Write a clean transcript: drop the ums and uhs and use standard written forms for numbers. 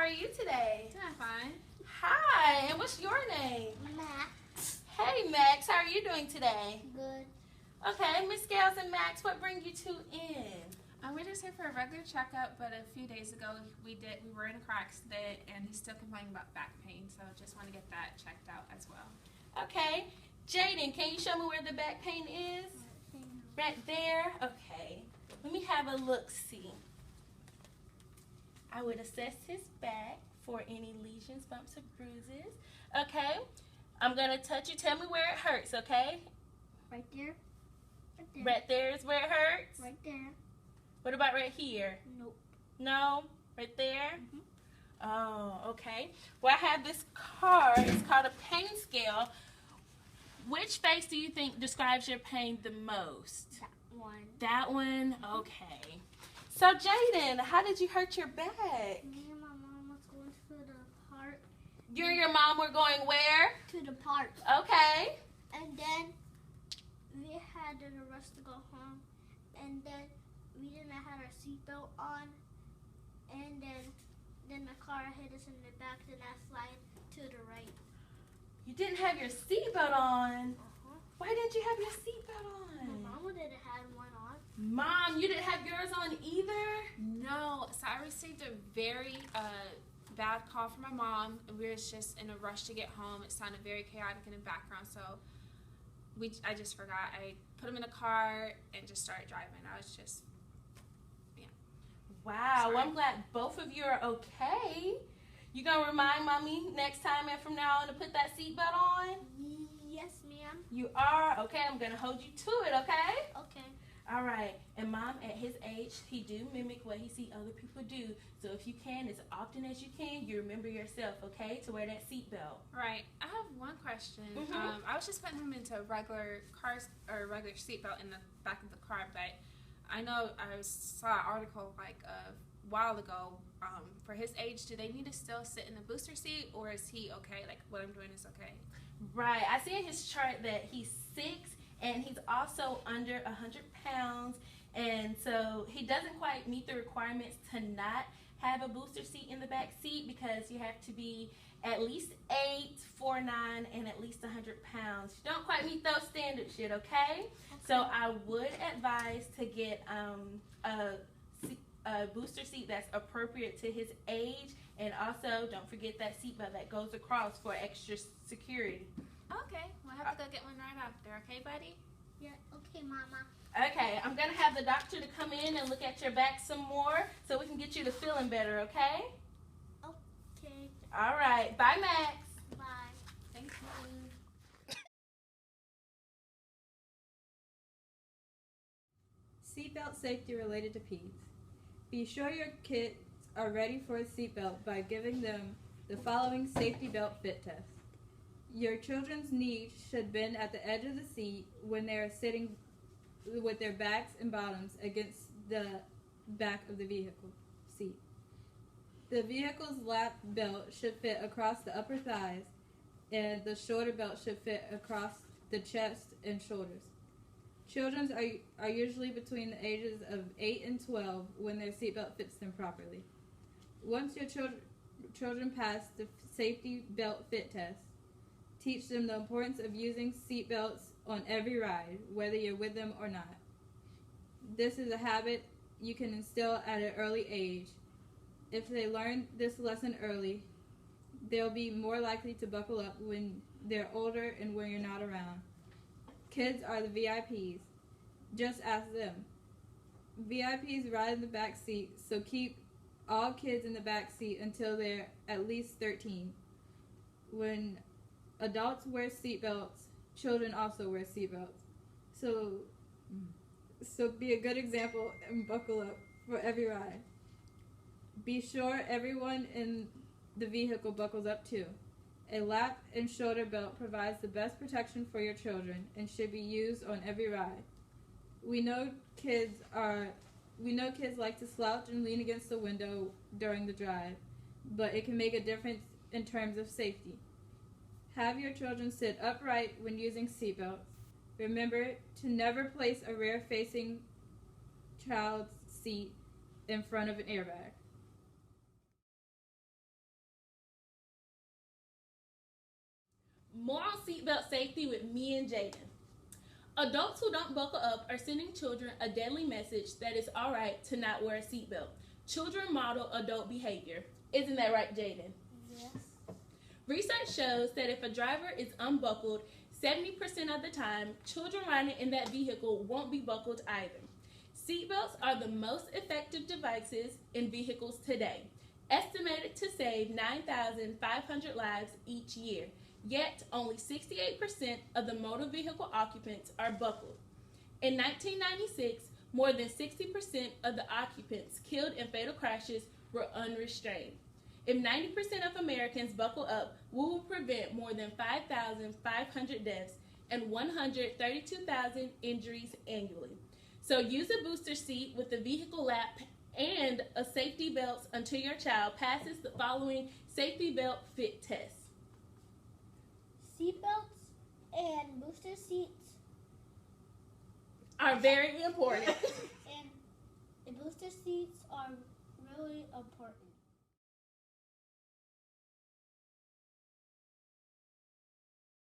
are you today? Doing fine. Hi, and what's your name? Max. Hey, Max, how are you doing today? Good. Okay, Miss Scales and Max, what brings you two in? We're just here for a regular checkup, but a few days ago we were in a car accident, and he's still complaining about back pain, so just want to get that checked out as well. Okay, Jaden, can you show me where the back pain is? Right there? Okay, let me have a look-see. I would assess his back for any lesions, bumps, or bruises. Okay, I'm going to touch you. Tell me where it hurts, okay? Right there. Right there. Right there is where it hurts? Right there. What about right here? Nope. No? Right there? Mhm. Oh, okay. Well, I have this card. It's called a pain scale. Which face do you think describes your pain the most? That one. That one? Okay. So, Jaden, how did you hurt your back? Me and my mom was going to the park. You and your mom were going where? To the park. Okay. And then we had to rush to go home. And then we didn't have our seatbelt on. And then the car hit us in the back. Then I slid to the right. You didn't have your seatbelt on. Uh-huh. Why didn't you have your seatbelt on? My mama didn't have one on. Mom, you didn't have yours on either? No, so I received a very bad call from my mom, and we were just in a rush to get home. It sounded very chaotic in the background, so I just forgot. I put him in the car and just started driving. I was just, yeah. Wow, well, Sorry. I'm glad both of you are okay. You gonna remind Mommy next time and from now on to put that seatbelt on? Yes, ma'am. You are? Okay, I'm gonna hold you to it, okay? Okay. All right, and Mom, at his age, he do mimic what he see other people do. So if you can, as often as you can, you remember yourself, okay, to wear that seatbelt. Right. I have one question. Mhm. I was just putting him into a regular regular seatbelt in the back of the car, but I know I saw an article like a while ago. For his age, do they need to still sit in the booster seat, or is he okay? Like what I'm doing is okay? Right, I see in his chart that he's 6 and he's also under 100 pounds, and so he doesn't quite meet the requirements to not have a booster seat in the back seat, because you have to be at least 8, 4'9", and at least 100 pounds. You don't quite meet those standards yet, okay? So I would advise to get a booster seat that's appropriate to his age, and also don't forget that seatbelt that goes across for extra security. Okay, we'll have to go get one right after. Okay, buddy? Yeah. Okay, Mama. Okay, I'm going to have the doctor to come in and look at your back some more so we can get you to feeling better, okay? Okay. All right. Bye, Max. Bye. Thank you. Seatbelt safety related to peds. Be sure your kids are ready for a seatbelt by giving them the following safety belt fit test. Your children's knees should bend at the edge of the seat when they are sitting with their backs and bottoms against the back of the vehicle seat. The vehicle's lap belt should fit across the upper thighs, and the shoulder belt should fit across the chest and shoulders. Children are usually between the ages of 8 and 12 when their seatbelt fits them properly. Once your children pass the safety belt fit test, teach them the importance of using seatbelts on every ride, whether you're with them or not. This is a habit you can instill at an early age. If they learn this lesson early, they'll be more likely to buckle up when they're older and when you're not around. Kids are the VIPs. Just ask them. VIPs ride in the back seat, so keep all kids in the back seat until they're at least 13. When adults wear seatbelts, children also wear seatbelts. So be a good example and buckle up for every ride. Be sure everyone in the vehicle buckles up too. A lap and shoulder belt provides the best protection for your children and should be used on every ride. We know kids like to slouch and lean against the window during the drive, but it can make a difference in terms of safety. Have your children sit upright when using seatbelts. Remember to never place a rear-facing child's seat in front of an airbag. More on seatbelt safety with me and Jaden. Adults who don't buckle up are sending children a deadly message that it's alright to not wear a seatbelt. Children model adult behavior. Isn't that right, Jaden? Yes. Research shows that if a driver is unbuckled, 70% of the time, children riding in that vehicle won't be buckled either. Seatbelts are the most effective devices in vehicles today, estimated to save 9,500 lives each year. Yet, only 68% of the motor vehicle occupants are buckled. In 1996, more than 60% of the occupants killed in fatal crashes were unrestrained. If 90% of Americans buckle up, we will prevent more than 5,500 deaths and 132,000 injuries annually. So use a booster seat with the vehicle lap and a safety belt until your child passes the following safety belt fit test. Seatbelts and booster seats Are very important. and the booster seats are really important.